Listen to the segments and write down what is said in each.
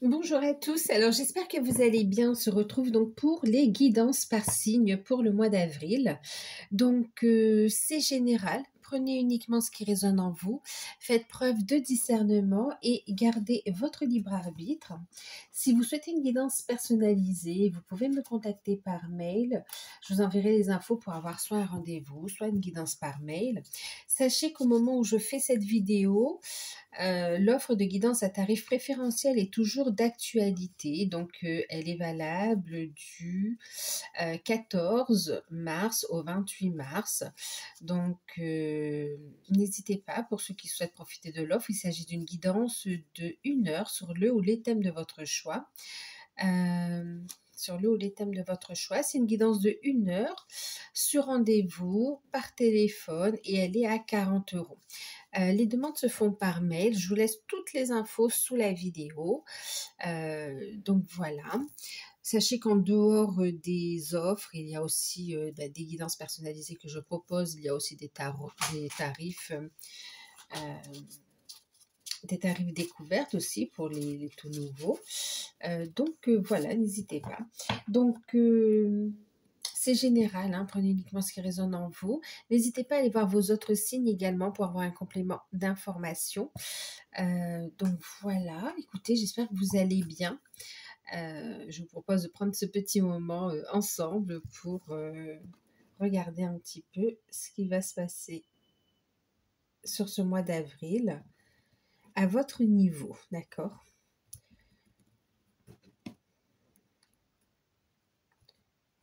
Bonjour à tous, alors j'espère que vous allez bien. On se retrouve donc pour les guidances par signe pour le mois d'avril. Donc c'est général, prenez uniquement ce qui résonne en vous, faites preuve de discernement et gardez votre libre arbitre. Si vous souhaitez une guidance personnalisée, vous pouvez me contacter par mail. Je vous enverrai les infos pour avoir soit un rendez-vous, soit une guidance par mail. Sachez qu'au moment où je fais cette vidéo, l'offre de guidance à tarif préférentiel est toujours d'actualité, donc elle est valable du 14 mars au 28 mars. Donc n'hésitez pas pour ceux qui souhaitent profiter de l'offre. Il s'agit d'une guidance de 1 heure sur le ou les thèmes de votre choix. Sur le ou les thèmes de votre choix. C'est une guidance de 1 heure sur rendez-vous par téléphone et elle est à 40 euros. Les demandes se font par mail. Je vous laisse toutes les infos sous la vidéo. Donc voilà. Sachez qu'en dehors des offres, il y a aussi des guidances personnalisées que je propose. Il y a aussi des tarifs découvertes aussi pour les tout nouveaux. Donc voilà, n'hésitez pas. Donc c'est général, hein, prenez uniquement ce qui résonne en vous. N'hésitez pas à aller voir vos autres signes également pour avoir un complément d'information. Donc voilà, écoutez, j'espère que vous allez bien. Je vous propose de prendre ce petit moment ensemble pour regarder un petit peu ce qui va se passer sur ce mois d'avril à votre niveau, d'accord?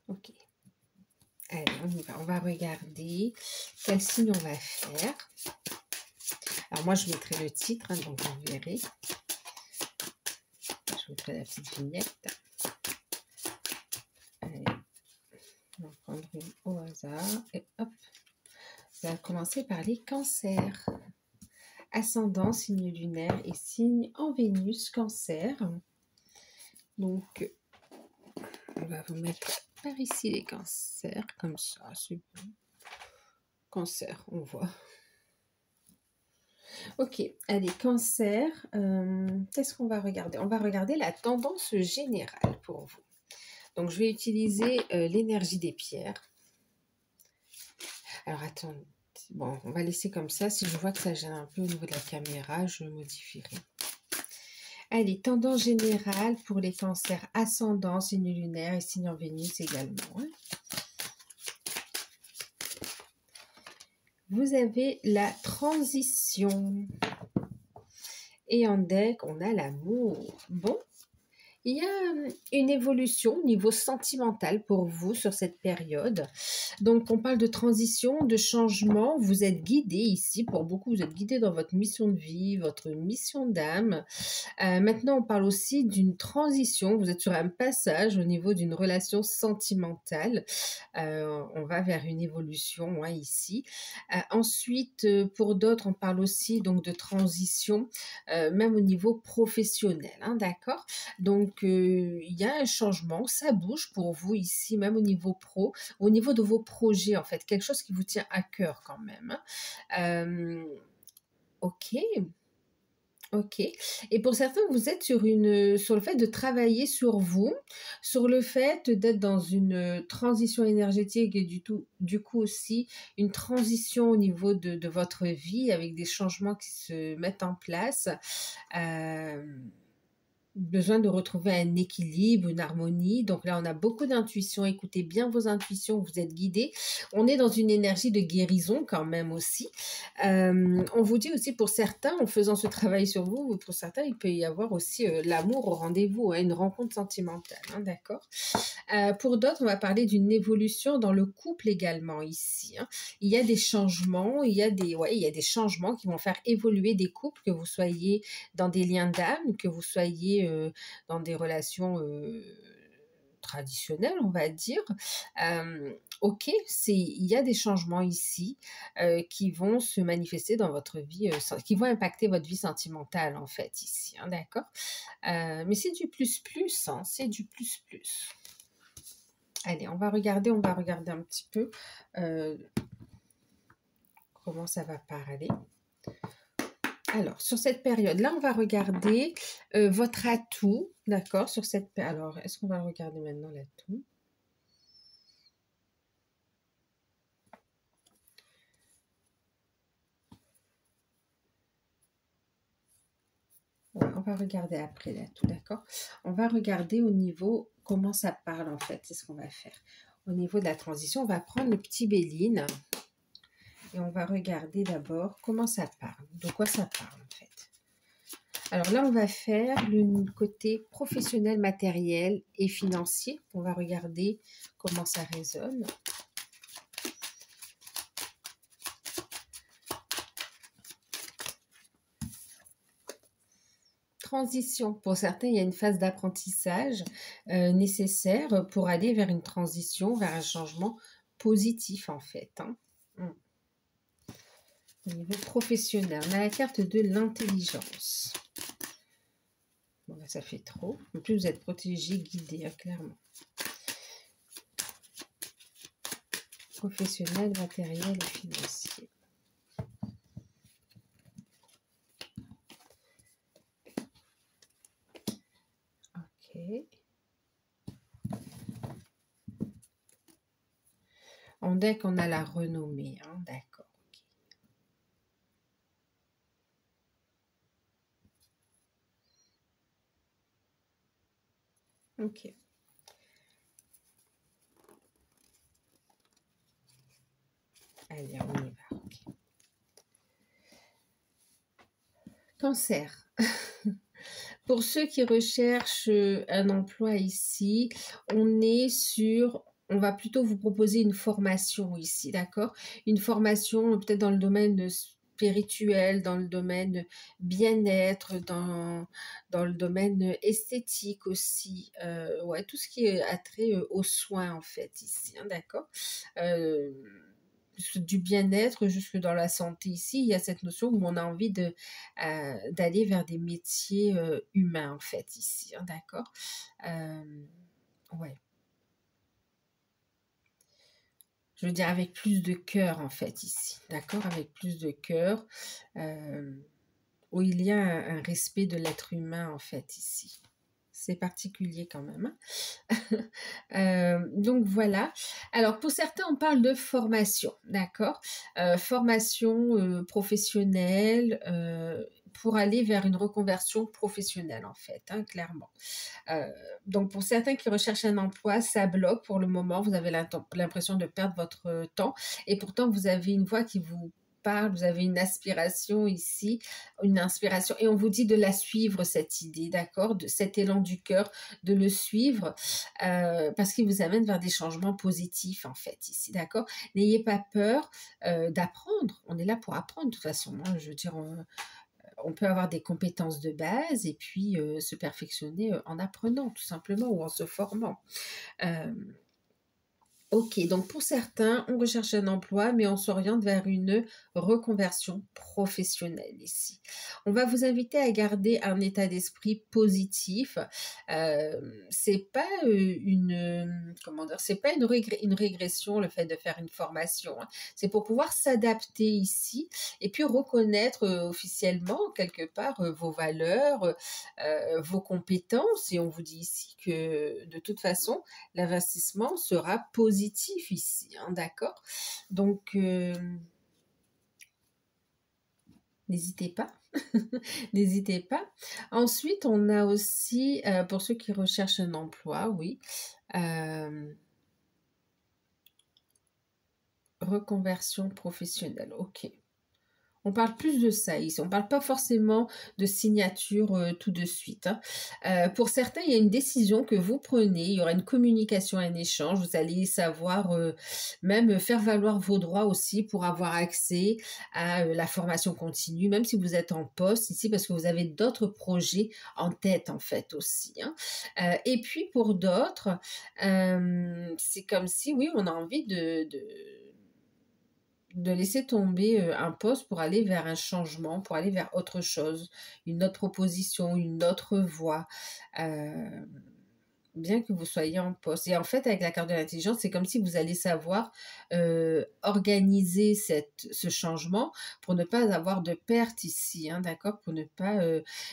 Ok. Allez, on y va. On va regarder quel signe on va faire. Alors moi, je mettrai le titre, hein, donc vous verrez. Je mettrai la petite vignette. Allez, on va prendre une au hasard. Et hop, on va commencer par les cancers. Ascendant, signe lunaire et signe en Vénus, cancer. Donc, on va vous mettre par ici les cancers, comme ça, c'est bon. Cancer, on voit. Ok, allez, cancer, qu'est-ce qu'on va regarder? On va regarder la tendance générale pour vous. Donc, je vais utiliser l'énergie des pierres. Alors, attendez. Bon, on va laisser comme ça. Si je vois que ça gêne un peu au niveau de la caméra, je modifierai. Allez, tendance générale pour les cancers ascendants, signe lunaire et signe en Vénus également. Vous avez la transition. Et en deck, on a l'amour. Bon, il y a une évolution au niveau sentimental pour vous sur cette période. Donc, on parle de transition, de changement. Vous êtes guidé ici. Pour beaucoup, vous êtes guidé dans votre mission de vie, votre mission d'âme. Maintenant, on parle aussi d'une transition. Vous êtes sur un passage au niveau d'une relation sentimentale. On va vers une évolution ici. Ensuite, pour d'autres, on parle aussi donc de transition, même au niveau professionnel. Hein, d'accord? Donc, il y a un changement, ça bouge pour vous ici, même au niveau pro, au niveau de vos projets, en fait, quelque chose qui vous tient à cœur quand même. Hein. Ok. Ok. Et pour certains, vous êtes sur le fait de travailler sur vous, sur le fait d'être dans une transition énergétique et du coup aussi une transition au niveau de votre vie avec des changements qui se mettent en place. Besoin de retrouver un équilibre, une harmonie. Donc là, on a beaucoup d'intuition. Écoutez bien vos intuitions, vous êtes guidés. On est dans une énergie de guérison quand même aussi. On vous dit aussi pour certains, en faisant ce travail sur vous, pour certains, il peut y avoir aussi l'amour au rendez-vous, une rencontre sentimentale, hein, d'accord? Pour d'autres, on va parler d'une évolution dans le couple également ici. Hein. Il y a des changements, il y a des changements qui vont faire évoluer des couples, que vous soyez dans des liens d'âme, que vous soyez dans des relations traditionnelles, on va dire. Ok, il y a des changements ici qui vont se manifester dans votre vie, qui vont impacter votre vie sentimentale en fait ici, hein, d'accord? Mais c'est du plus, hein, c'est du plus. Allez, on va regarder un petit peu comment ça va parler. Alors, sur cette période-là, on va regarder votre atout, d'accord, sur cette période. Alors, est-ce qu'on va regarder maintenant l'atout? Ouais, on va regarder après l'atout, d'accord? On va regarder au niveau comment ça parle, en fait, c'est ce qu'on va faire. Au niveau de la transition, on va prendre le petit Béline et on va regarder d'abord comment ça parle, de quoi ça parle, en fait. Alors là, on va faire le côté professionnel, matériel et financier. On va regarder comment ça résonne. Transition. Pour certains, il y a une phase d'apprentissage nécessaire pour aller vers une transition, vers un changement positif en fait. Hein. Au niveau professionnel, on a la carte de l'intelligence. Bon, là, ça fait trop. En plus, vous êtes protégé, guidé, hein, clairement. Professionnel, matériel et financier. Ok. En deck, on a la renommée. Hein, d'accord. Ok. Allez, on y va. Okay. Cancer. Pour ceux qui recherchent un emploi ici, on va plutôt vous proposer une formation ici, d'accord? Une formation peut-être dans le domaine spirituel, dans le domaine bien-être, dans le domaine esthétique aussi. Ouais, tout ce qui est attrait aux soins en fait ici, hein, d'accord? Du bien-être jusque dans la santé ici, il y a cette notion où on a envie d'aller vers des métiers humains en fait ici, hein, d'accord? Ouais. Je veux dire avec plus de cœur en fait ici, d'accord? Avec plus de cœur, où il y a un respect de l'être humain en fait ici. C'est particulier quand même. Donc voilà. Alors pour certains, on parle de formation, d'accord? Formation professionnelle pour aller vers une reconversion professionnelle en fait, hein, clairement. Donc pour certains qui recherchent un emploi, ça bloque pour le moment. Vous avez l'impression de perdre votre temps et pourtant vous avez une voix qui vous parle, vous avez une aspiration ici, une inspiration et on vous dit de la suivre cette idée, d'accord, de cet élan du cœur, de le suivre parce qu'il vous amène vers des changements positifs en fait ici, d'accord. N'ayez pas peur d'apprendre, on est là pour apprendre de toute façon, hein, je veux dire on peut avoir des compétences de base et puis se perfectionner en apprenant tout simplement ou en se formant. Ok, donc pour certains, on recherche un emploi, mais on s'oriente vers une reconversion professionnelle ici. On va vous inviter à garder un état d'esprit positif. C'est pas comment dire, c'est pas une régression le fait de faire une formation. Hein. C'est pour pouvoir s'adapter ici et puis reconnaître officiellement quelque part vos valeurs, vos compétences. Et on vous dit ici que de toute façon, l'investissement sera positif ici, hein, d'accord? Donc, n'hésitez pas, n'hésitez pas. Ensuite, on a aussi, pour ceux qui recherchent un emploi, oui, reconversion professionnelle, ok. On parle plus de ça ici. On ne parle pas forcément de signature tout de suite. Hein. Pour certains, il y a une décision que vous prenez. Il y aura une communication, un échange. Vous allez savoir même faire valoir vos droits aussi pour avoir accès à la formation continue, même si vous êtes en poste ici, parce que vous avez d'autres projets en tête en fait aussi. Hein. Et puis pour d'autres, c'est comme si, oui, on a envie de laisser tomber un poste pour aller vers un changement, pour aller vers autre chose, une autre proposition, une autre voie. bien que vous soyez en poste. Et en fait, avec la carte de l'intelligence, c'est comme si vous allez savoir organiser ce changement pour ne pas avoir de perte ici, hein, d'accord? Pour ne pas.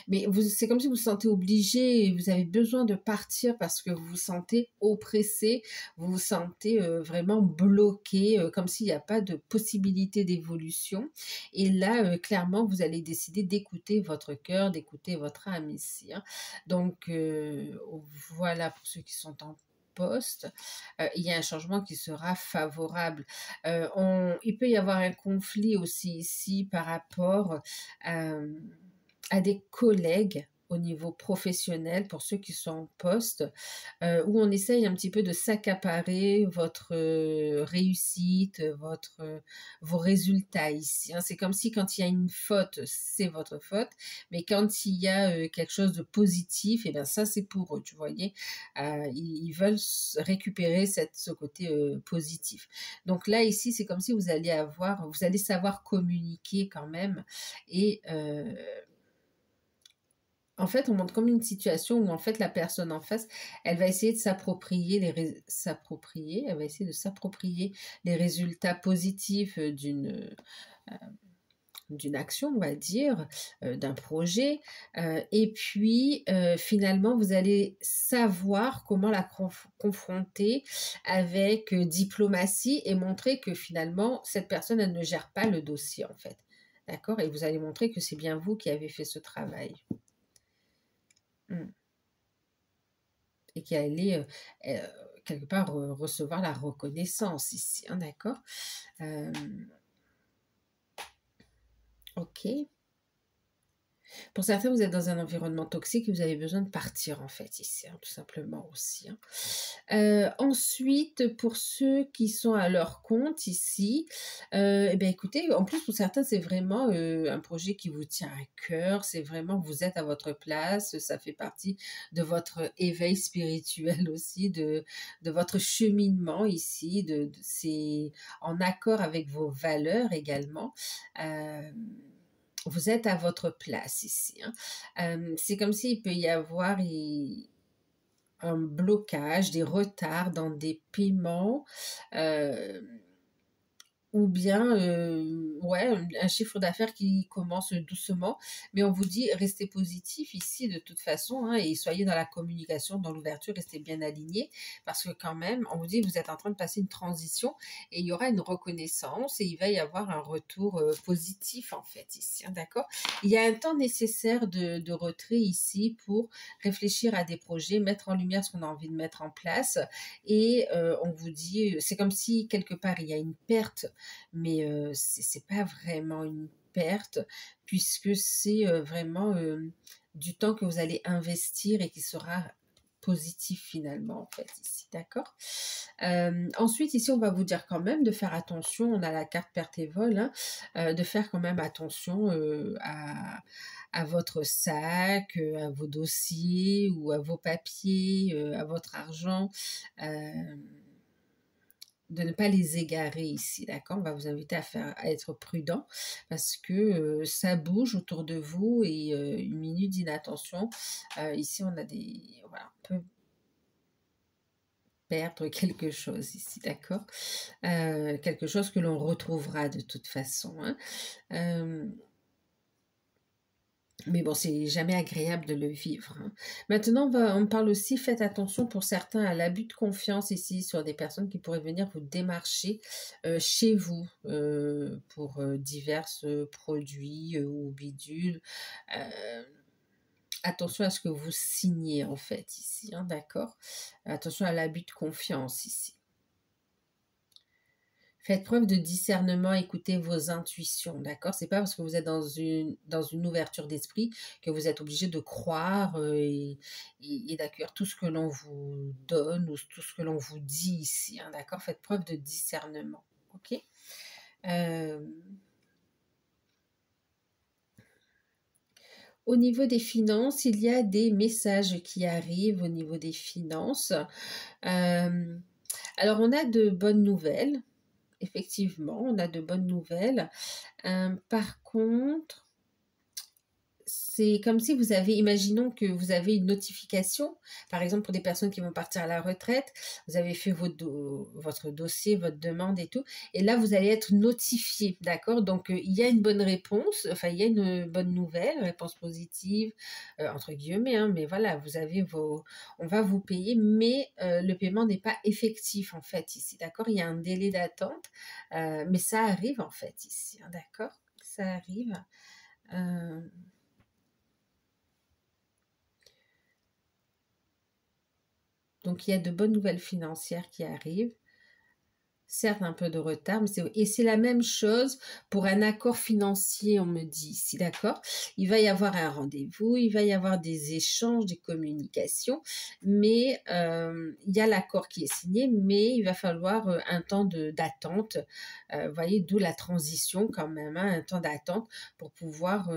Mais c'est comme si vous vous sentez obligé, et vous avez besoin de partir parce que vous vous sentez oppressé, vous vous sentez vraiment bloqué, comme s'il n'y a pas de possibilité d'évolution. Et là, clairement, vous allez décider d'écouter votre cœur, d'écouter votre âme ici, hein. Donc, voilà pour ceux qui sont en poste, il y a un changement qui sera favorable. Il peut y avoir un conflit aussi ici par rapport à des collègues au niveau professionnel pour ceux qui sont en poste, où on essaye un petit peu de s'accaparer votre réussite, vos résultats ici, hein. C'est comme si quand il y a une faute, c'est votre faute, mais quand il y a quelque chose de positif, et bien ça c'est pour eux, tu voyez. Ils veulent récupérer ce côté positif. Donc là ici c'est comme si vous allez savoir communiquer quand même, et en fait, on montre comme une situation où en fait la personne en face, elle va essayer de elle va essayer de s'approprier les résultats positifs d'une action, on va dire, d'un projet. Et puis, finalement, vous allez savoir comment la confronter avec diplomatie et montrer que finalement, cette personne, elle ne gère pas le dossier, en fait. D'accord? Et vous allez montrer que c'est bien vous qui avez fait ce travail. Et qui allait quelque part recevoir la reconnaissance ici, hein, d'accord? Ok. Pour certains, vous êtes dans un environnement toxique et vous avez besoin de partir en fait ici, hein, tout simplement aussi, hein. Ensuite, pour ceux qui sont à leur compte ici, eh bien, écoutez, en plus pour certains, c'est vraiment un projet qui vous tient à cœur, c'est vraiment, vous êtes à votre place, ça fait partie de votre éveil spirituel aussi, de votre cheminement ici, c'est en accord avec vos valeurs également. Vous êtes à votre place ici, hein. C'est comme s'il peut y avoir un blocage, des retards dans des paiements, euh, ou bien ouais, un chiffre d'affaires qui commence doucement, mais on vous dit restez positif ici de toute façon, hein, et soyez dans la communication, dans l'ouverture, restez bien alignés, parce que quand même, on vous dit vous êtes en train de passer une transition et il y aura une reconnaissance et il va y avoir un retour positif en fait ici, hein, d'accord? Il y a un temps nécessaire de retrait ici pour réfléchir à des projets, mettre en lumière ce qu'on a envie de mettre en place, et on vous dit, c'est comme si quelque part il y a une perte, mais c'est pas vraiment une perte, puisque c'est vraiment du temps que vous allez investir et qui sera positif finalement en fait ici, d'accord? Ensuite ici on va vous dire quand même de faire attention, on a la carte perte et vol, hein, de faire quand même attention à votre sac, à vos dossiers ou à vos papiers, à votre argent, de ne pas les égarer ici, d'accord? On va vous inviter à être prudent parce que ça bouge autour de vous, et une minute d'inattention, ici on a voilà, on peut perdre quelque chose ici, d'accord? Quelque chose que l'on retrouvera de toute façon, hein. Mais bon, c'est jamais agréable de le vivre, hein. Maintenant, on parle aussi, faites attention pour certains à l'abus de confiance ici sur des personnes qui pourraient venir vous démarcher chez vous pour divers produits ou bidules. Euh, Attention à ce que vous signez en fait ici, hein, d'accord? Attention à l'abus de confiance ici. Faites preuve de discernement, écoutez vos intuitions, d'accord? C'est pas parce que vous êtes dans une ouverture d'esprit que vous êtes obligé de croire et d'accueillir tout ce que l'on vous donne ou tout ce que l'on vous dit ici, hein, d'accord? Faites preuve de discernement, ok? Au niveau des finances, il y a des messages qui arrivent au niveau des finances. Alors, on a de bonnes nouvelles. Effectivement, on a de bonnes nouvelles. Par contre, c'est comme si vous avez, imaginons que vous avez une notification, par exemple pour des personnes qui vont partir à la retraite, vous avez fait votre dossier, votre demande et tout, et là vous allez être notifié, d'accord? Donc il y a une bonne réponse, enfin il y a une bonne nouvelle, réponse positive, entre guillemets, hein, mais voilà, vous avez on va vous payer, mais le paiement n'est pas effectif en fait ici, d'accord? Il y a un délai d'attente, mais ça arrive en fait ici, hein, d'accord? Ça arrive. Euh, Donc, il y a de bonnes nouvelles financières qui arrivent. Certes, un peu de retard, et c'est la même chose pour un accord financier, on me dit ici, d'accord? Il va y avoir un rendez-vous, il va y avoir des échanges, des communications, mais il y a l'accord qui est signé, mais il va falloir un temps d'attente. Vous voyez, d'où la transition quand même, hein, un temps d'attente pour pouvoir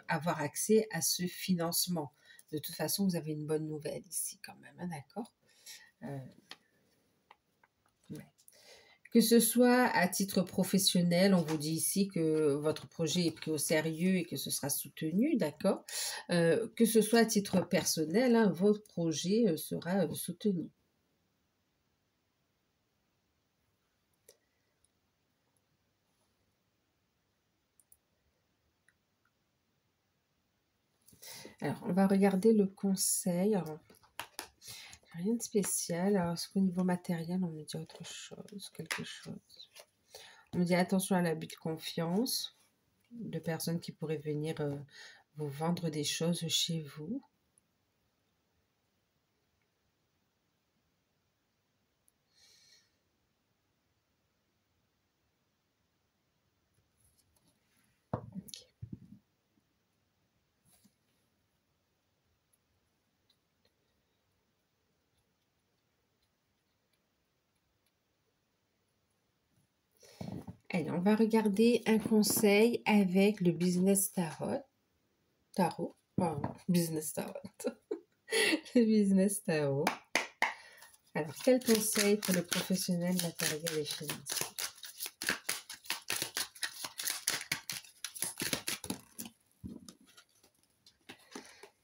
avoir accès à ce financement. De toute façon, vous avez une bonne nouvelle ici quand même, hein, d'accord? Ouais. Que ce soit à titre professionnel, on vous dit ici que votre projet est pris au sérieux et que ce sera soutenu, d'accord? Que ce soit à titre personnel, hein, votre projet sera soutenu. Alors, on va regarder le conseil. Alors, rien de spécial. Alors, est-ce qu'au niveau matériel, on me dit autre chose, quelque chose? On me dit attention à l'abus de confiance de personnes qui pourraient venir vous vendre des choses chez vous. Allez, on va regarder un conseil avec le business tarot. Pardon, business tarot. Le business tarot. Alors, quel conseil pour le professionnel matériel et financier?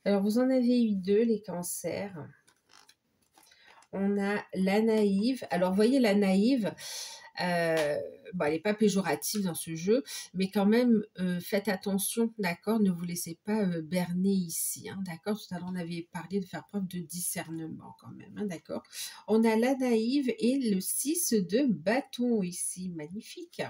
Alors, vous en avez eu deux, les cancers. On a la naïve. Alors, voyez, la naïve, bon, elle n'est pas péjorative dans ce jeu, mais quand même, faites attention, d'accord? Ne vous laissez pas berner ici, hein, d'accord? Tout à l'heure, on avait parlé de faire preuve de discernement quand même, hein, d'accord? On a la naïve et le 6 de bâton ici, magnifique.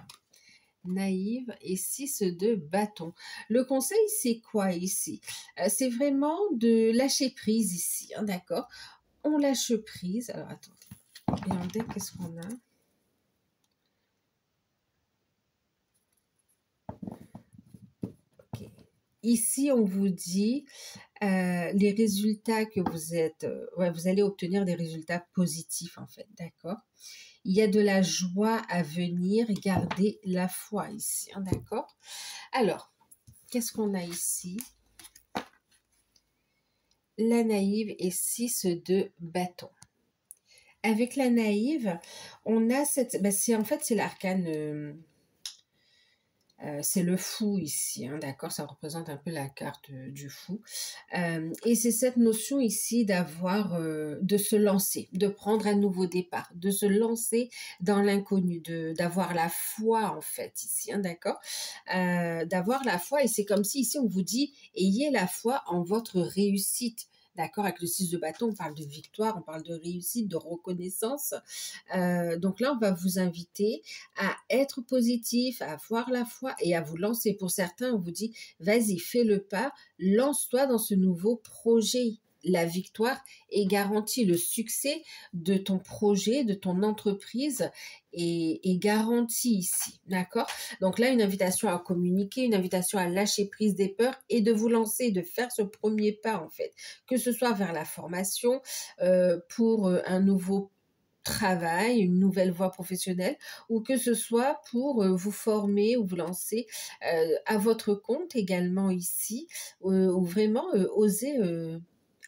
Naïve et 6 de bâton. Le conseil, c'est quoi ici? C'est vraiment de lâcher prise ici, hein, d'accord? On lâche prise. Alors, attends. Et en deck, qu'est-ce qu'on a? Okay. Ici, on vous dit les résultats que vous êtes... vous allez obtenir des résultats positifs, en fait, d'accord? Il y a de la joie à venir. Gardez la foi ici, hein, d'accord? Alors, qu'est-ce qu'on a ici? La naïve et 6 de bâton. Avec la naïve, on a cette... en fait, c'est l'arcane... c'est le fou ici, hein, d'accord? Ça représente un peu la carte du fou. Et c'est cette notion ici d'avoir, de se lancer, de prendre un nouveau départ, de se lancer dans l'inconnu, d'avoir la foi en fait ici, hein, d'accord? D'avoir la foi, et c'est comme si ici on vous dit, ayez la foi en votre réussite. D'accord, avec le 6 de bâton, on parle de victoire, on parle de réussite, de reconnaissance. Donc là, on va vous inviter à être positif, à avoir la foi et à vous lancer. Pour certains, on vous dit, vas-y, fais le pas, lance-toi dans ce nouveau projet. La victoire est garantie, le succès de ton projet, de ton entreprise est garanti ici, d'accord? Donc là, une invitation à communiquer, une invitation à lâcher prise des peurs et de vous lancer, de faire ce premier pas en fait, que ce soit vers la formation, pour un nouveau travail, une nouvelle voie professionnelle, ou que ce soit pour vous former ou vous lancer à votre compte également ici, ou vraiment oser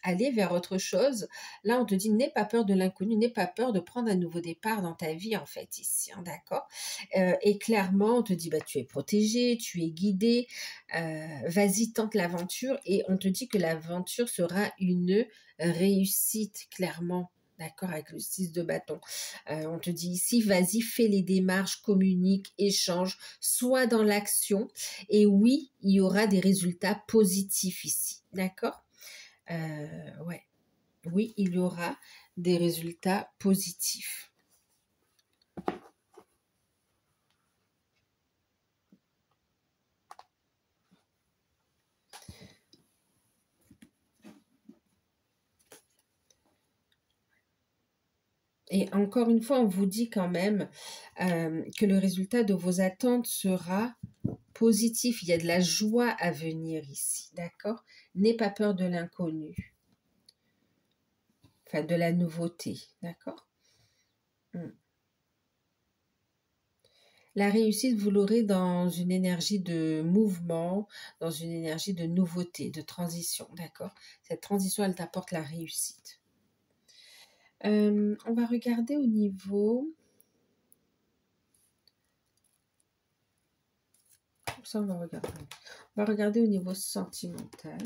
aller vers autre chose. Là, on te dit, n'aie pas peur de l'inconnu, n'aie pas peur de prendre un nouveau départ dans ta vie, en fait, ici, hein, d'accord? Et clairement, on te dit, bah, tu es protégé, tu es guidé, vas-y, tente l'aventure, et on te dit que l'aventure sera une réussite, clairement. D'accord, avec le 6 de bâton. On te dit ici, vas-y, fais les démarches, communique, échange, sois dans l'action. Et oui, il y aura des résultats positifs ici. D'accord? Ouais. Oui, il y aura des résultats positifs. Et encore une fois, on vous dit quand même que le résultat de vos attentes sera positif. Il y a de la joie à venir ici, d'accord? N'aie pas peur de l'inconnu, enfin de la nouveauté, d'accord? La réussite, vous l'aurez dans une énergie de mouvement, dans une énergie de nouveauté, de transition, d'accord? Cette transition, elle t'apporte la réussite. On va regarder au niveau... Ça, on va regarder. On va regarder au niveau sentimental.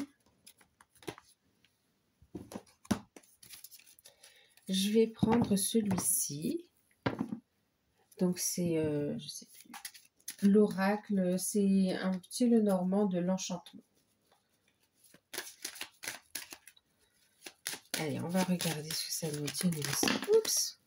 Je vais prendre celui-ci. Donc, c'est, je sais plus, l'oracle, c'est un petit le normand de l'enchantement. Allez, on va regarder ce que ça nous dit au niveau... Oups!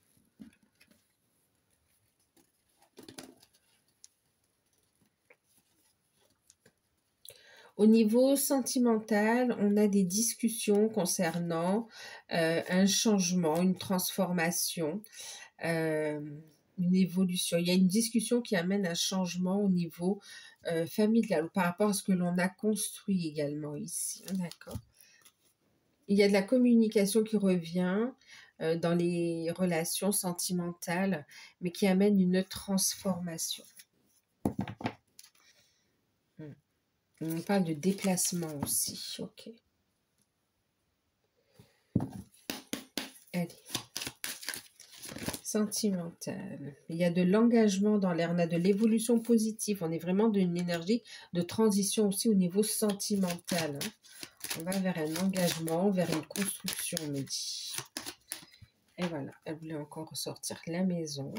Au niveau sentimental, on a des discussions concernant un changement, une transformation, une évolution. Il y a une discussion qui amène un changement au niveau familial ou par rapport à ce que l'on a construit également ici. D'accord. Il y a de la communication qui revient dans les relations sentimentales, mais qui amène une transformation. On parle de déplacement aussi, ok. Allez. Sentimental. Il y a de l'engagement dans l'air, on a de l'évolution positive, on est vraiment d'une énergie de transition aussi au niveau sentimental. Hein. On va vers un engagement, vers une construction, on me dit. Et voilà, elle voulait encore ressortir la maison.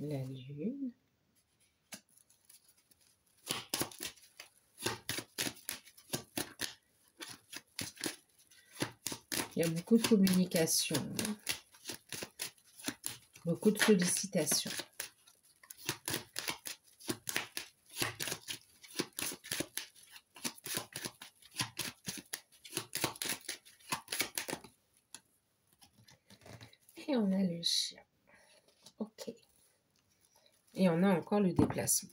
La lune. Il y a beaucoup de communication, beaucoup de sollicitations. Et on a le chien. Ok. Et on a encore le déplacement.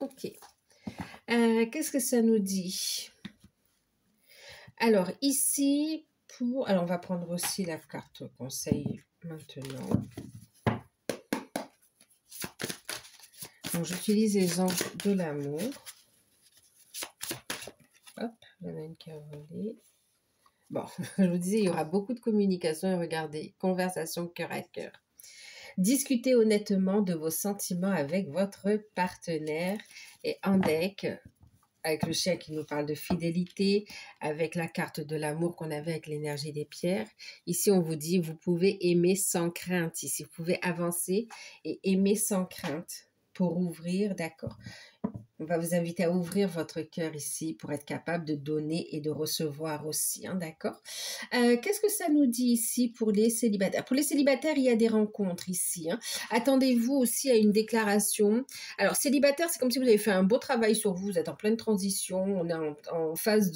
Ok. Qu'est-ce que ça nous dit? Alors, ici, alors, on va prendre aussi la carte conseil maintenant. Donc, j'utilise les anges de l'amour. Hop, il y en a une qui a volé. Bon, je vous disais, il y aura beaucoup de communication. Et regardez, conversation cœur à cœur. Discutez honnêtement de vos sentiments avec votre partenaire. Et en deck, avec le chien qui nous parle de fidélité, avec la carte de l'amour qu'on avait avec l'énergie des pierres. Ici, on vous dit, vous pouvez aimer sans crainte. Ici, vous pouvez avancer et aimer sans crainte pour ouvrir, d'accord. On va vous inviter à ouvrir votre cœur ici pour être capable de donner et de recevoir aussi, hein, d'accord? Qu'est-ce que ça nous dit ici pour les célibataires? Pour les célibataires, il y a des rencontres ici. Hein. Attendez-vous aussi à une déclaration. Alors, célibataire, c'est comme si vous avez fait un beau travail sur vous, vous êtes en pleine transition, on est en phase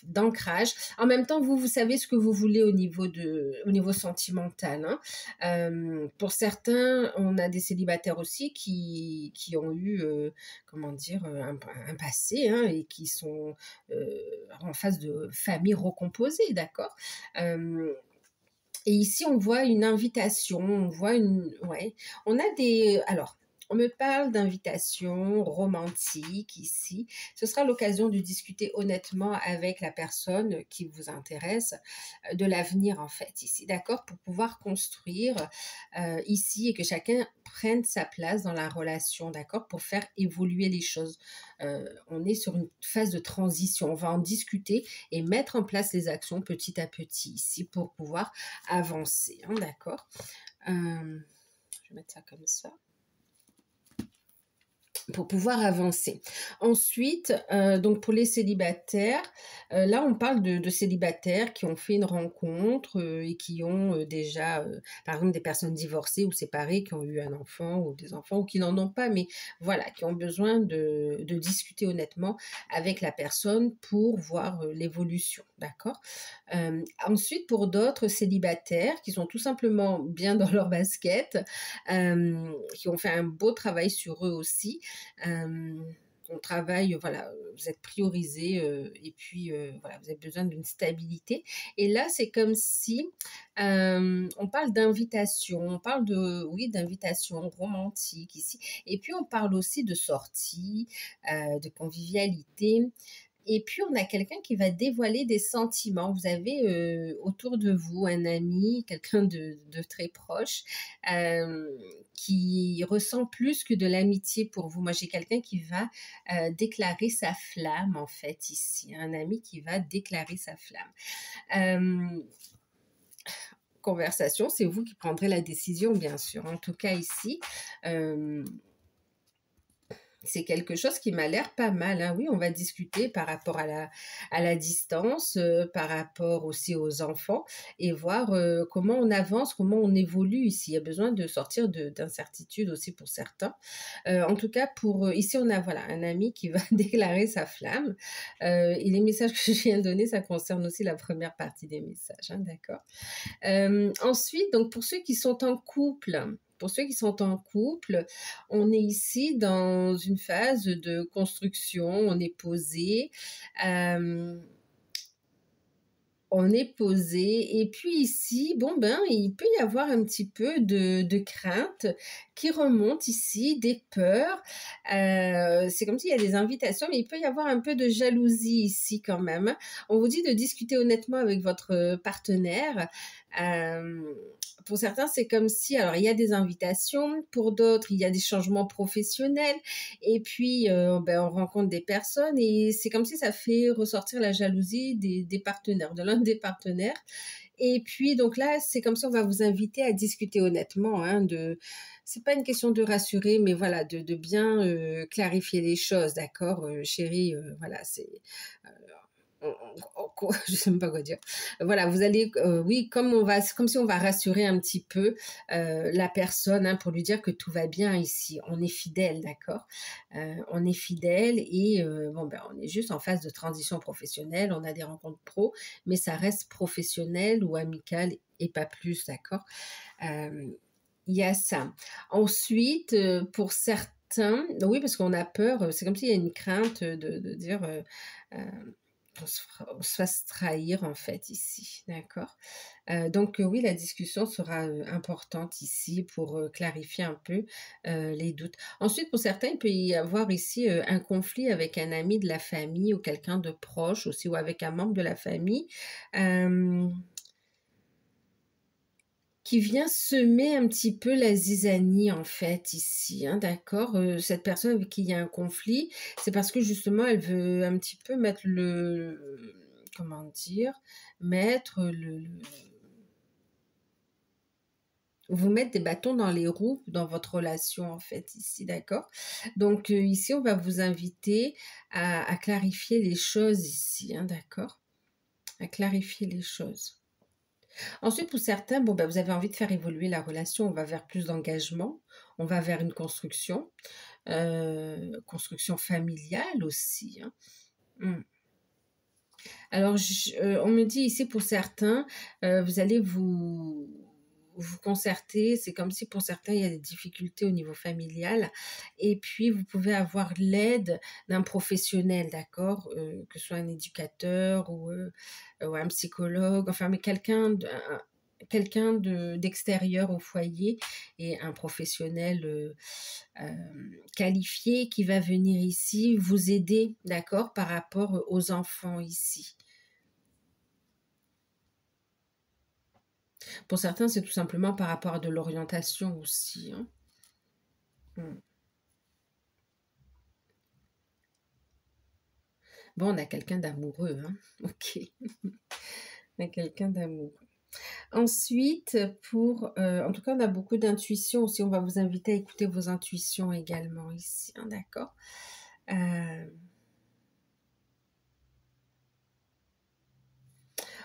d'ancrage. En même temps, vous savez ce que vous voulez au niveau sentimental. Hein. Pour certains, on a des célibataires aussi qui ont eu... comment dire, un passé hein, et qui sont en phase de famille recomposée, d'accord Et ici, on voit une invitation, on voit une... Ouais, on a des... Alors, on me parle d'invitation romantique ici. Ce sera l'occasion de discuter honnêtement avec la personne qui vous intéresse de l'avenir en fait ici, d'accord? Pour pouvoir construire ici et que chacun prenne sa place dans la relation, d'accord? Pour faire évoluer les choses. On est sur une phase de transition. On va en discuter et mettre en place les actions petit à petit ici pour pouvoir avancer, hein, d'accord? Je vais mettre ça comme ça pour pouvoir avancer. Ensuite, donc pour les célibataires, là on parle de célibataires qui ont fait une rencontre et qui ont déjà, par exemple des personnes divorcées ou séparées, qui ont eu un enfant ou des enfants ou qui n'en ont pas, mais voilà, qui ont besoin de discuter honnêtement avec la personne pour voir l'évolution, d'accord? Ensuite, pour d'autres célibataires qui sont tout simplement bien dans leur basket, qui ont fait un beau travail sur eux aussi, on travaille, voilà, vous êtes priorisé et puis voilà, vous avez besoin d'une stabilité. Et là, c'est comme si on parle d'invitation, on parle de, oui, d'invitation romantique ici. Et puis on parle aussi de sortie, de convivialité. Et puis, on a quelqu'un qui va dévoiler des sentiments. Vous avez autour de vous un ami, quelqu'un de très proche, qui ressent plus que de l'amitié pour vous. Moi, j'ai quelqu'un qui va déclarer sa flamme, en fait, ici. Un ami qui va déclarer sa flamme. Conversation, c'est vous qui prendrez la décision, bien sûr. En tout cas, ici... c'est quelque chose qui m'a l'air pas mal, hein. Oui, on va discuter par rapport à la distance, par rapport aussi aux enfants et voir comment on avance, comment on évolue ici. Il y a besoin de sortir d'incertitude aussi pour certains. En tout cas, pour ici, on a voilà, un ami qui va déclarer sa flamme. Et les messages que je viens de donner, ça concerne aussi la première partie des messages, hein, d'accord. Ensuite, donc pour ceux qui sont en couple, on est ici dans une phase de construction, on est posé et puis ici, bon ben, il peut y avoir un petit peu de crainte qui remonte ici, des peurs. C'est comme s'il y a des invitations, mais il peut y avoir un peu de jalousie ici quand même. On vous dit de discuter honnêtement avec votre partenaire. Pour certains, c'est comme si, alors il y a des invitations, pour d'autres, il y a des changements professionnels, et puis ben, on rencontre des personnes, et c'est comme si ça fait ressortir la jalousie des partenaires, de l'un des partenaires. Et puis, donc là, c'est comme ça, on va vous inviter à discuter honnêtement, hein, c'est pas une question de rassurer, mais voilà, de bien clarifier les choses, d'accord, chérie, voilà, c'est... je sais même pas quoi dire. Voilà, vous allez, oui, comme si on va rassurer un petit peu la personne, hein, pour lui dire que tout va bien ici. On est fidèle, d'accord. On est fidèle et bon ben, on est juste en phase de transition professionnelle. On a des rencontres pro, mais ça reste professionnel ou amical et pas plus, d'accord. Il y a ça. Ensuite, pour certains, oui, parce qu'on a peur. C'est comme s'il y a une crainte de dire. On se fasse trahir en fait ici, d'accord. Donc oui, la discussion sera importante ici pour clarifier un peu les doutes. Ensuite, pour certains, il peut y avoir ici un conflit avec un ami de la famille ou quelqu'un de proche aussi, ou avec un membre de la famille. Qui vient semer un petit peu la zizanie en fait ici, hein, d'accord. Cette personne avec qui il y a un conflit, c'est parce que justement elle veut un petit peu mettre comment dire, mettre vous mettre des bâtons dans les roues dans votre relation en fait ici, d'accord. Donc ici on va vous inviter à clarifier les choses ici, hein, d'accord, à clarifier les choses. Ensuite, pour certains, bon, ben, vous avez envie de faire évoluer la relation, on va vers plus d'engagement, on va vers une construction familiale aussi, hein. Alors, on me dit ici pour certains, vous allez vous concerter, c'est comme si pour certains il y a des difficultés au niveau familial et puis vous pouvez avoir l'aide d'un professionnel, d'accord, que ce soit un éducateur ou un psychologue, enfin mais quelqu'un quelqu'un d'extérieur au foyer et un professionnel qualifié qui va venir ici vous aider, d'accord, par rapport aux enfants ici. Pour certains, c'est tout simplement par rapport à de l'orientation aussi, hein. Mm. Bon, on a quelqu'un d'amoureux, hein. Ok, on a quelqu'un d'amoureux. Ensuite, en tout cas, on a beaucoup d'intuition aussi. On va vous inviter à écouter vos intuitions également ici, hein, d'accord.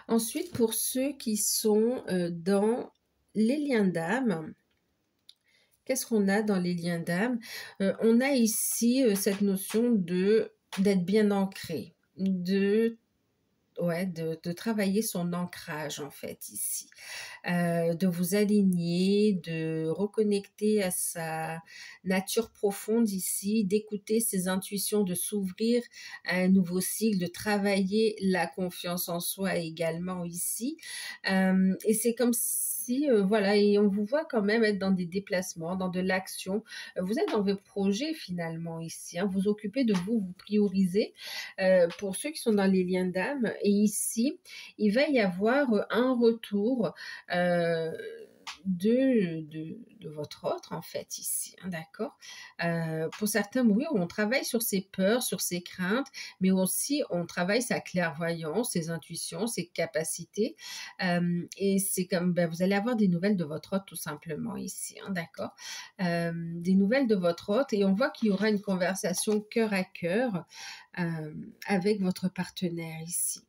Ensuite, pour ceux qui sont dans les liens d'âme, qu'est-ce qu'on a dans les liens d'âme? On a ici cette notion d'être bien ancré, de travailler son ancrage en fait ici, de vous aligner, de reconnecter à sa nature profonde ici, d'écouter ses intuitions, de s'ouvrir à un nouveau cycle, de travailler la confiance en soi également ici. Et c'est comme si, voilà, et on vous voit quand même être dans des déplacements, dans de l'action. Vous êtes dans vos projets finalement ici, hein, vous occupez de vous, vous priorisez. Pour ceux qui sont dans les liens d'âme, et ici, il va y avoir un retour euh, de votre autre, en fait, ici, hein, d'accord. Pour certains, oui, on travaille sur ses peurs, sur ses craintes, mais aussi on travaille sa clairvoyance, ses intuitions, ses capacités. Et c'est comme, ben, vous allez avoir des nouvelles de votre hôte, tout simplement, ici, hein, d'accord. Des nouvelles de votre hôte, et on voit qu'il y aura une conversation cœur à cœur avec votre partenaire ici.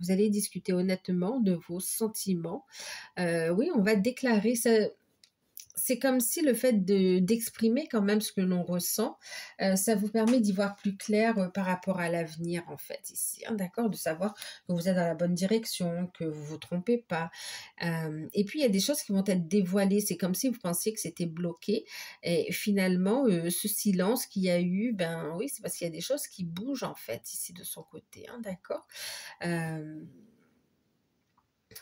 Vous allez discuter honnêtement de vos sentiments. Oui, on va déclarer ça. C'est comme si le fait d'exprimer quand même ce que l'on ressent, ça vous permet d'y voir plus clair par rapport à l'avenir en fait ici, hein, d'accord, de savoir que vous êtes dans la bonne direction, que vous vous trompez pas. Et puis il y a des choses qui vont être dévoilées. C'est comme si vous pensiez que c'était bloqué et finalement ce silence qu'il y a eu, ben oui, c'est parce qu'il y a des choses qui bougent en fait ici de son côté, hein, d'accord. Euh,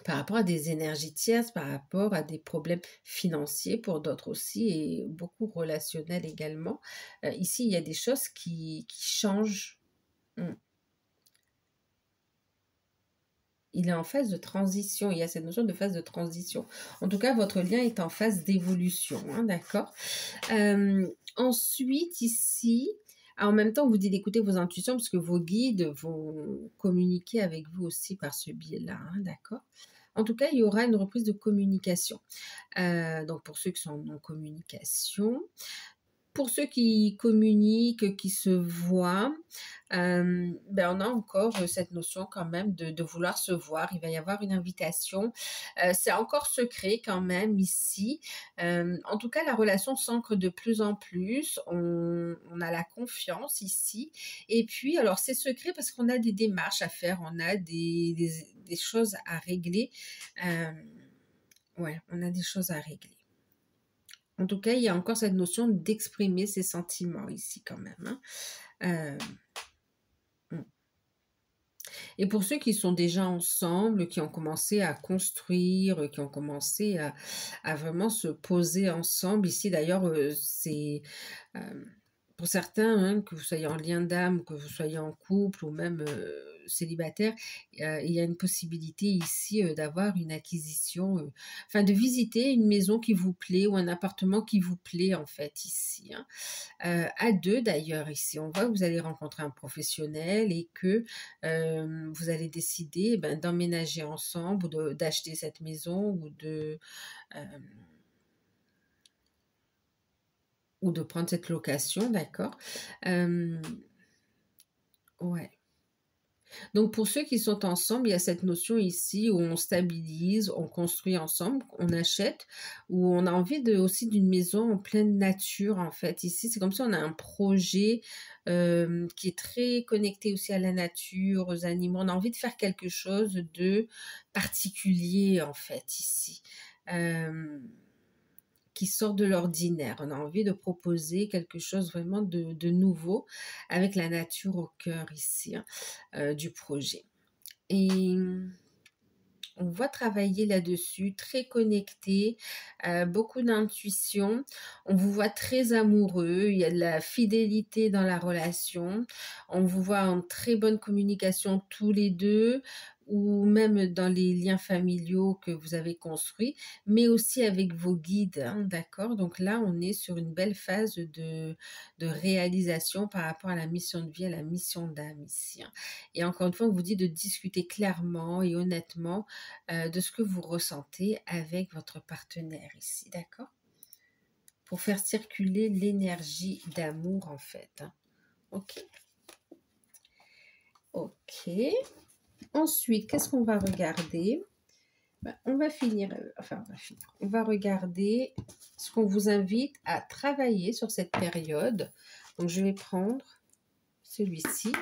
Par rapport à des énergies tierces, par rapport à des problèmes financiers pour d'autres aussi et beaucoup relationnels également. Ici, il y a des choses qui changent. Mm. Il est en phase de transition. Il y a cette notion de phase de transition. En tout cas, votre lien est en phase d'évolution, hein, d'accord. Ensuite, ici, en même temps, on vous dit d'écouter vos intuitions parce que vos guides vont communiquer avec vous aussi par ce biais-là, hein, d'accord. En tout cas, il y aura une reprise de communication. Donc, pour ceux qui sont en communication, pour ceux qui communiquent, qui se voient, ben on a encore cette notion quand même de vouloir se voir. Il va y avoir une invitation. C'est encore secret quand même ici. En tout cas, la relation s'ancre de plus en plus. On a la confiance ici. Et puis, alors c'est secret parce qu'on a des démarches à faire, on a des choses à régler. Ouais, on a des choses à régler. En tout cas, il y a encore cette notion d'exprimer ses sentiments ici quand même, hein. Euh, mm. Et pour ceux qui sont déjà ensemble, qui ont commencé à construire, qui ont commencé à vraiment se poser ensemble, ici d'ailleurs, c'est euh, pour certains, hein, que vous soyez en lien d'âme, que vous soyez en couple ou même célibataire, il y a une possibilité ici d'avoir une acquisition, enfin de visiter une maison qui vous plaît ou un appartement qui vous plaît en fait ici, hein. À deux d'ailleurs ici. On voit que vous allez rencontrer un professionnel et que vous allez décider d'emménager ensemble ou d'acheter cette maison euh, ou de prendre cette location, d'accord. Ouais. Donc pour ceux qui sont ensemble, il y a cette notion ici où on stabilise, on construit ensemble, on achète, où on a envie aussi d'une maison en pleine nature en fait. Ici, c'est comme si on a un projet qui est très connecté aussi à la nature, aux animaux. On a envie de faire quelque chose de particulier en fait ici. Qui sort de l'ordinaire. On a envie de proposer quelque chose vraiment de nouveau avec la nature au cœur ici, hein, du projet. Et On voit travailler là-dessus, très connecté, beaucoup d'intuition. On vous voit très amoureux, il y a de la fidélité dans la relation. On vous voit en très bonne communication tous les deux, ou même dans les liens familiaux que vous avez construits, mais aussi avec vos guides, hein, d'accord? Donc là, on est sur une belle phase de réalisation par rapport à la mission de vie, à la mission d'âme ici, hein. Et encore une fois, on vous dit de discuter clairement et honnêtement de ce que vous ressentez avec votre partenaire ici, d'accord? Pour faire circuler l'énergie d'amour en fait, hein. Ok. Ok. Ensuite, qu'est-ce qu'on va regarder? On va finir, on va regarder ce qu'on vous invite à travailler sur cette période. Donc, je vais prendre celui-ci,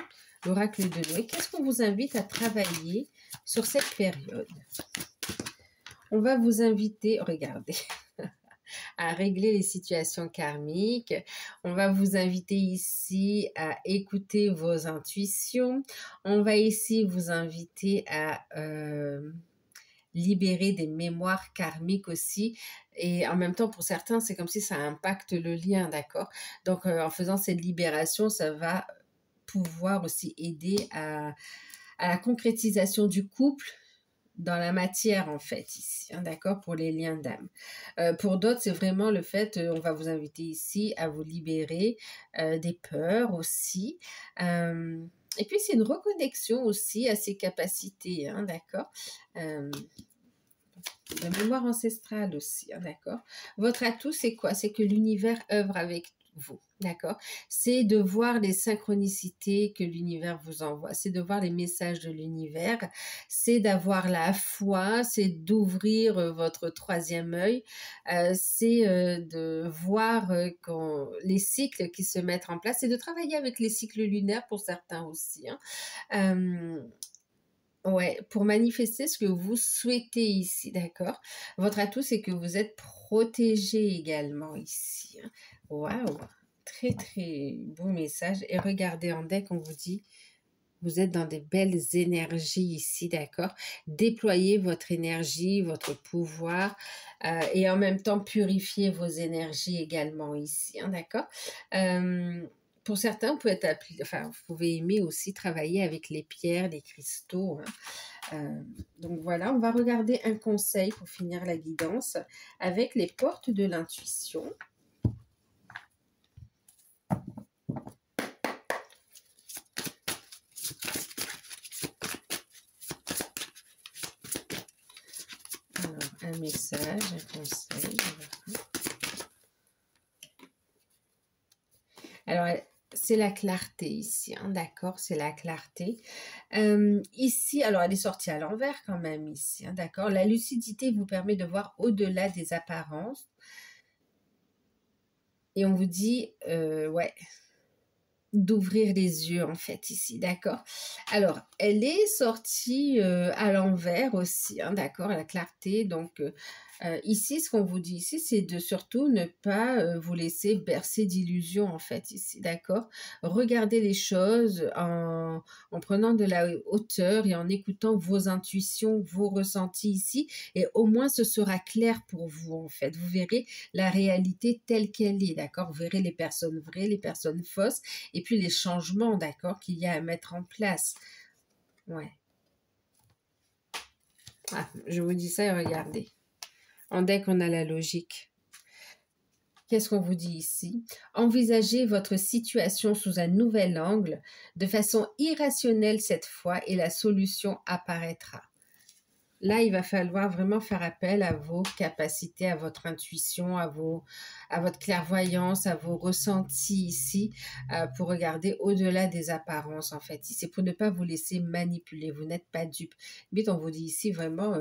l'oracle de Noé. Qu'est-ce qu'on vous invite à travailler sur cette période? On va vous inviter, regardez, à régler les situations karmiques. On va vous inviter ici à écouter vos intuitions. On va ici vous inviter à libérer des mémoires karmiques aussi. Et en même temps, pour certains, c'est comme si ça impacte le lien, d'accord? Donc, en faisant cette libération, ça va pouvoir aussi aider à la concrétisation du couple dans la matière en fait ici, hein, d'accord, pour les liens d'âme. Pour d'autres, c'est vraiment le fait, on va vous inviter ici à vous libérer des peurs aussi. Et puis c'est une reconnexion aussi à ses capacités, hein, d'accord. La mémoire ancestrale aussi, hein, d'accord. Votre atout, c'est quoi? C'est que l'univers œuvre avec vous, d'accord? C'est de voir les synchronicités que l'univers vous envoie, c'est de voir les messages de l'univers, c'est d'avoir la foi, c'est d'ouvrir votre troisième œil, c'est de voir les cycles qui se mettent en place et de travailler avec les cycles lunaires pour certains aussi, hein. Ouais, pour manifester ce que vous souhaitez ici, d'accord? Votre atout, c'est que vous êtes protégé également ici, hein. Waouh! Très, très beau message. Et regardez en deck, on vous dit, vous êtes dans des belles énergies ici, d'accord? Déployez votre énergie, votre pouvoir, et en même temps, purifiez vos énergies également ici, hein, d'accord? Pour certains, vous pouvez aimer aussi travailler avec les pierres, les cristaux, hein. Donc voilà, on va regarder un conseil pour finir la guidance avec les portes de l'intuition. Alors, un message, un conseil. Alors, c'est la clarté ici, hein, d'accord, c'est la clarté. Ici, alors elle est sortie à l'envers quand même ici, hein, d'accord. La lucidité vous permet de voir au-delà des apparences. Et on vous dit, ouais, d'ouvrir les yeux en fait ici, d'accord. Alors, elle est sortie à l'envers aussi, hein, d'accord, la clarté. Donc, ici, ce qu'on vous dit ici, c'est de surtout ne pas vous laisser bercer d'illusions en fait ici, d'accord. Regardez les choses en prenant de la hauteur et en écoutant vos intuitions, vos ressentis ici, et au moins ce sera clair pour vous en fait. Vous verrez la réalité telle qu'elle est, d'accord. Vous verrez les personnes vraies, les personnes fausses, et puis les changements, d'accord, qu'il y a à mettre en place. Ouais. Ah, je vous dis ça et regardez. En deck, on a la logique. Qu'est-ce qu'on vous dit ici? Envisagez votre situation sous un nouvel angle, de façon irrationnelle cette fois, et la solution apparaîtra. Là, il va falloir vraiment faire appel à vos capacités, à votre intuition, à votre clairvoyance, à vos ressentis ici, pour regarder au-delà des apparences, en fait. C'est pour ne pas vous laisser manipuler, vous n'êtes pas dupe. Mais on vous dit ici vraiment,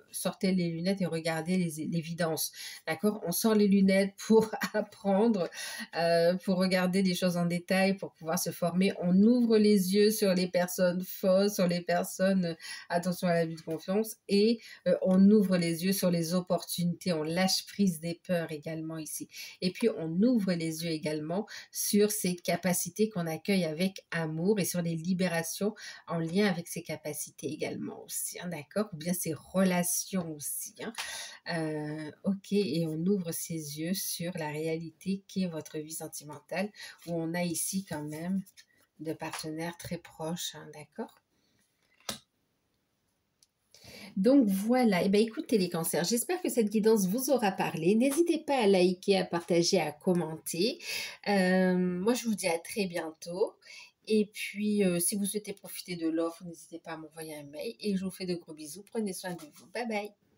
sortez les lunettes et regardez l'évidence, d'accord? On sort les lunettes pour apprendre, pour regarder les choses en détail, pour pouvoir se former. On ouvre les yeux sur les personnes fausses, sur les personnes, attention à l'abus de confiance, et on ouvre les yeux sur les opportunités, on lâche prise des peurs également ici. Et puis on ouvre les yeux également sur ces capacités qu'on accueille avec amour et sur les libérations en lien avec ces capacités également aussi, hein, d'accord? Ou bien ces relations aussi, hein. Ok, et on ouvre ses yeux sur la réalité qui est votre vie sentimentale, où on a ici quand même de partenaires très proches, hein, d'accord? Donc voilà, et bien écoutez les cancers, j'espère que cette guidance vous aura parlé. N'hésitez pas à liker, à partager, à commenter. Moi, je vous dis à très bientôt. Et puis, si vous souhaitez profiter de l'offre, n'hésitez pas à m'envoyer un mail. Et je vous fais de gros bisous. Prenez soin de vous. Bye bye.